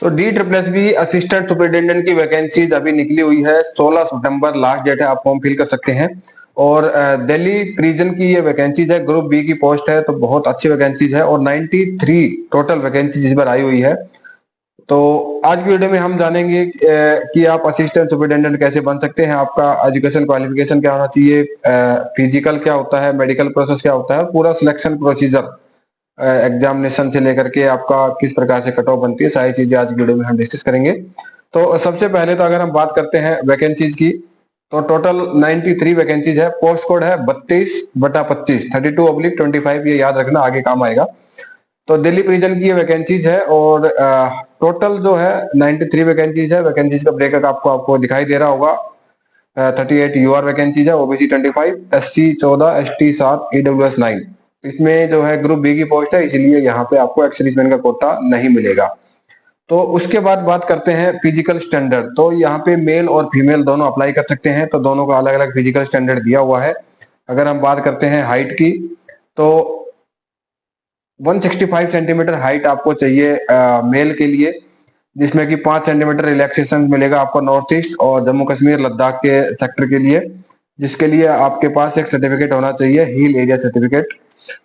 तो DSSB assistant superintendent की vacancies अभी निकली हुई है। 16 सितंबर लास्ट डेट है, आप फॉर्म फिल कर सकते हैं। और दिल्ली रीजन की ये वैकेंसीज है, ग्रुप बी की पोस्ट है, तो बहुत अच्छी वैकेंसीज है और 93 टोटल वैकेंसीज इस बार आई हुई है। तो आज की वीडियो में हम जानेंगे कि आप असिस्टेंट सुपरिटेंडेंट कैसे बन सकते हैं, आपका एजुकेशन क्वालिफिकेशन क्या होना चाहिए, फिजिकल क्या होता है, मेडिकल प्रोसेस क्या होता है, पूरा सिलेक्शन प्रोसीजर एग्जामिनेशन से लेकर के आपका किस प्रकार से कट ऑफ बनती है, सारी चीजें आज की वीडियो में हम डिस्कस करेंगे। तो सबसे पहले तो अगर हम बात करते हैं वैकेंसीज की, तो टोटल 93 वैकेंसीज है। पोस्ट कोड है 32/25, 32/25, ये याद रखना, आगे काम आएगा। तो दिल्ली रीजन की ये वैकेंसीज है और टोटल जो है 93 वैकेंसीज है। वैकेंसीज का ब्रेकअप आपको दिखाई दे रहा होगा। 38 यूआर वैकेंसीज है, ओबीसी 25, एससी 14, एसटी 7, ईडब्ल्यूएस 9। इसमें जो है ग्रुप बी की पोस्ट है, इसलिए यहाँ पे आपको एक्स सर्विसमैन का कोटा नहीं मिलेगा। तो उसके बाद बात करते हैं फिजिकल स्टैंडर्ड। तो यहाँ पे मेल और फीमेल दोनों अप्लाई कर सकते हैं, तो दोनों का अलग अलग फिजिकल स्टैंडर्ड दिया हुआ है। अगर हम बात करते हैं हाइट की, तो 165 सेंटीमीटर हाइट आपको चाहिए मेल के लिए, जिसमें कि 5 सेंटीमीटर रिलैक्सेशन मिलेगा आपको नॉर्थ ईस्ट और जम्मू कश्मीर लद्दाख के सेक्टर के लिए, जिसके लिए आपके पास एक सर्टिफिकेट होना चाहिए, हिल एरिया सर्टिफिकेट,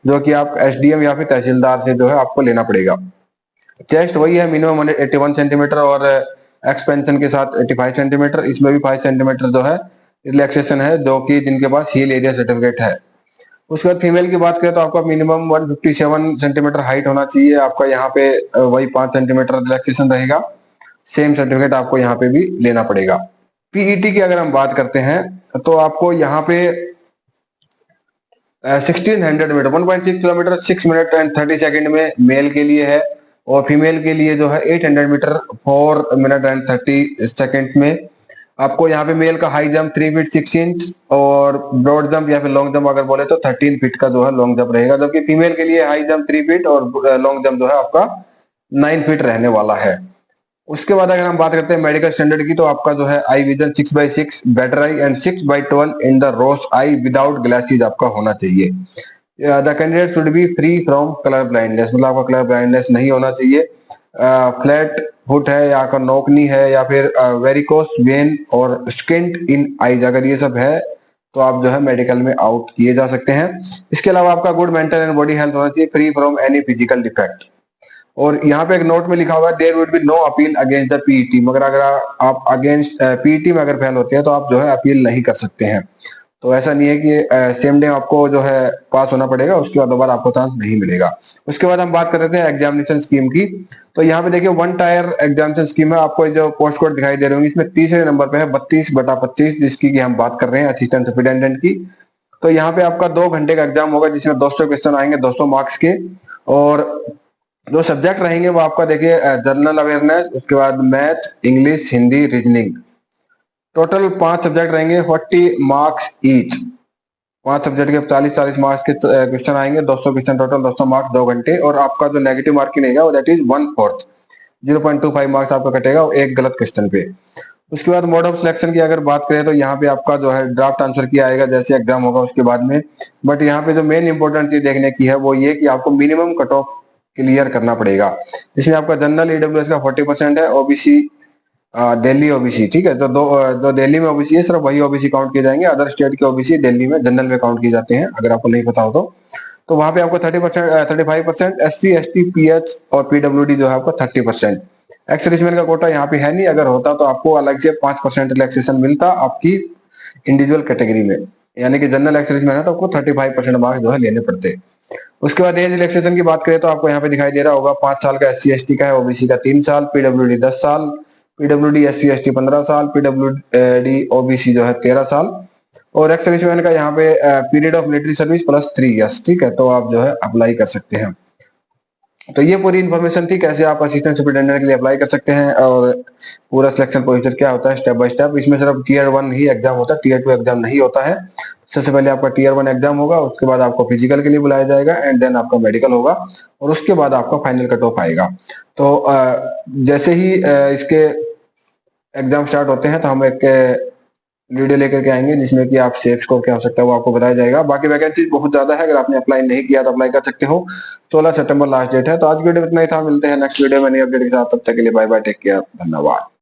जो कि आप एसडीएम या फिर तहसीलदार से जो है आपको लेना पड़ेगा। चेस्ट वही है, मिनिमम 81 सेंटीमीटर और एक्सपेंशन के साथ 85 सेंटीमीटर। इसमें भी 5 सेंटीमीटर जो है रिलैक्सेशन है, जो कि जिनके पास हिल एरिया सर्टिफिकेट है। उसके बाद फीमेल की बात करें तो आपका मिनिमम 157 सेंटीमीटर हाइट होना चाहिए। आपका यहाँ पे वही 5 सेंटीमीटर रिलैक्सेशन रहेगा। सेम सर्टिफिकेट आपको यहाँ पे भी लेना पड़ेगा। पीईटी की अगर हम बात करते हैं तो आपको यहाँ पे 1600 metre 1.6 kilometre 6 minute and 30 second में मेल के लिए है, और फीमेल के लिए जो है 800 मीटर 4 मिनट एंड 30 सेकेंड में। आपको यहाँ पे मेल का हाई जंप 3 फीट 6 इंच और ब्रॉड जंप या फिर लॉन्ग जंप अगर बोले तो 13 फीट का जो है लॉन्ग जंप रहेगा, जबकि फीमेल के लिए हाई जंप 3 फीट और लॉन्ग जंप जो है आपका 9 फीट रहने वाला है। उसके बाद अगर हम बात करते हैं मेडिकल स्टैंडर्ड की, तो आपका जो है eye vision 6/6 better eye and 6/12 in the worse eye without glasses आपका होना चाहिए। The candidate should be free from colour blindness, मतलब आपका कलर ब्लाइंडनेस नहीं होना चाहिए। फ्लैट फुट है या का नोकनी है या फिर वेरिकोस वेन और स्किंट इन आईज, अगर ये सब है तो आप जो है मेडिकल में आउट किए जा सकते हैं। इसके अलावा आपका good mental and body health होना चाहिए, free from any physical defect. और यहाँ पे एक नोट में लिखा हुआ है there would be no appeal against the PET, मगर अगर आप अगेंस्ट पीईटी में अगर फेल होते हैं तो आप जो है अपील नहीं कर सकते हैं। तो ऐसा नहीं है कि सेम डे आपको जो है पास होना पड़ेगा, उसके बाद दोबारा आपको चांस नहीं मिलेगा। उसके बाद हम बात कर रहे थे एग्जामिनेशन स्कीम की। तो यहाँ पे देखिए 1 टायर एग्जामिनेशन स्कीम है। आपको जो पोस्ट कोड दिखाई दे रहे होंगे, इसमें तीसरे नंबर पे है 32/25, जिसकी की हम बात कर रहे हैं असिस्टेंट सुपरिटेंडेंट की। तो यहाँ पे आपका 2 घंटे का एग्जाम होगा, जिसमें 200 क्वेश्चन आएंगे 200 मार्क्स के, और जो सब्जेक्ट रहेंगे वो आपका देखिए जनरल अवेयरनेस, उसके बाद math, English, Hindi, reasoning. Total 5 subject रहेंगे, 40 मार्क्स ईच। 5 सब्जेक्ट के 40-40 मार्क्स के क्वेश्चन आएंगे, 200 क्वेश्चन टोटल, 200 मार्क्स 2 घंटे। और आपका जो नेगेटिव मार्किंग रहेगा वो दैट इज 1/4, 0.25 मार्क्स आपका कटेगा एक गलत क्वेश्चन पे। उसके बाद मोड ऑफ सिलेक्शन की अगर बात करें तो यहाँ पे आपका जो है ड्राफ्ट आंसर किया आएगा जैसे एग्जाम होगा उसके बाद में। बट यहाँ पे जो मेन इंपॉर्टेंट चीज देखने की है वो ये कि आपको मिनिमम कट ऑफ क्लियर करना पड़ेगा, जिसमें आपका जनरल ईडब्ल्यूएस का 40% है, ओबीसी दिल्ली ओबीसी, ठीक है। तो जो दिल्ली में ओबीसी है सिर्फ वही ओबीसी काउंट किए जाएंगे, अदर स्टेट के ओबीसी दिल्ली में जनरल में काउंट किए जाते हैं, अगर आपको नहीं पता हो तो वहां पे आपको 30% 35%, एससी एसटी पीएच और पीडब्ल्यूडी जो है आपको 30%। एक्स सर्विसमैन का कोटा यहाँ पे है नहीं, अगर होता तो आपको अलग से 5% रिलैक्सेशन मिलता आपकी इंडिविजुअल कैटेगरी में, यानी कि जनरल एक्स सर्विसमैन है तो आपको 35% मार्क्स जो है लेने पड़ते। उसके बाद एज रिलैक्सेशन की बात करें तो आपको यहाँ पे दिखाई दे रहा होगा 5 साल का एससी एसटी का है, ओबीसी का 3 साल, पीडब्ल्यूडी 10 साल, पीडब्ल्यूडी एससी एसटी 15 साल, पीडब्ल्यूडी ओबीसी जो है 13 साल, और एक्स सर्विसमैन का यहाँ पे period of military service plus 3 years, ठीक है। तो आप जो है अप्लाई कर सकते हैं। तो ये पूरी इन्फॉर्मेशन थी कैसे आप असिस्टेंट सुपरिटेंडेंट के लिए अप्लाई कर सकते हैं और पूरा सिलेक्शन प्रोसीजर क्या होता है स्टेप बाय स्टेप। इसमें सिर्फ टीयर 1 ही एग्जाम होता है, टीयर 2 एग्जाम नहीं होता है। सबसे पहले आपका टीयर 1 एग्जाम होगा, उसके बाद आपको फिजिकल के लिए बुलाया जाएगा एंड देन आपका मेडिकल होगा, और उसके बाद आपका फाइनल कट ऑफ आएगा। तो जैसे ही इसके एग्जाम स्टार्ट होते हैं तो हम एक वीडियो लेकर के आएंगे, जिसमें कि आप सेफ स्कोर क्या हो सकता है वो आपको बताया जाएगा। बाकी वैकेंसी बहुत ज्यादा है, अगर आपने अप्लाई नहीं किया तो अप्लाई कर सकते हो। 16 सितंबर लास्ट डेट है। तो आज की वीडियो में इतना ही था, मिलते हैं नेक्स्ट वीडियो में नई अपडेट के साथ। तब तक के लिए बाय बाय, टेक केयर, धन्यवाद।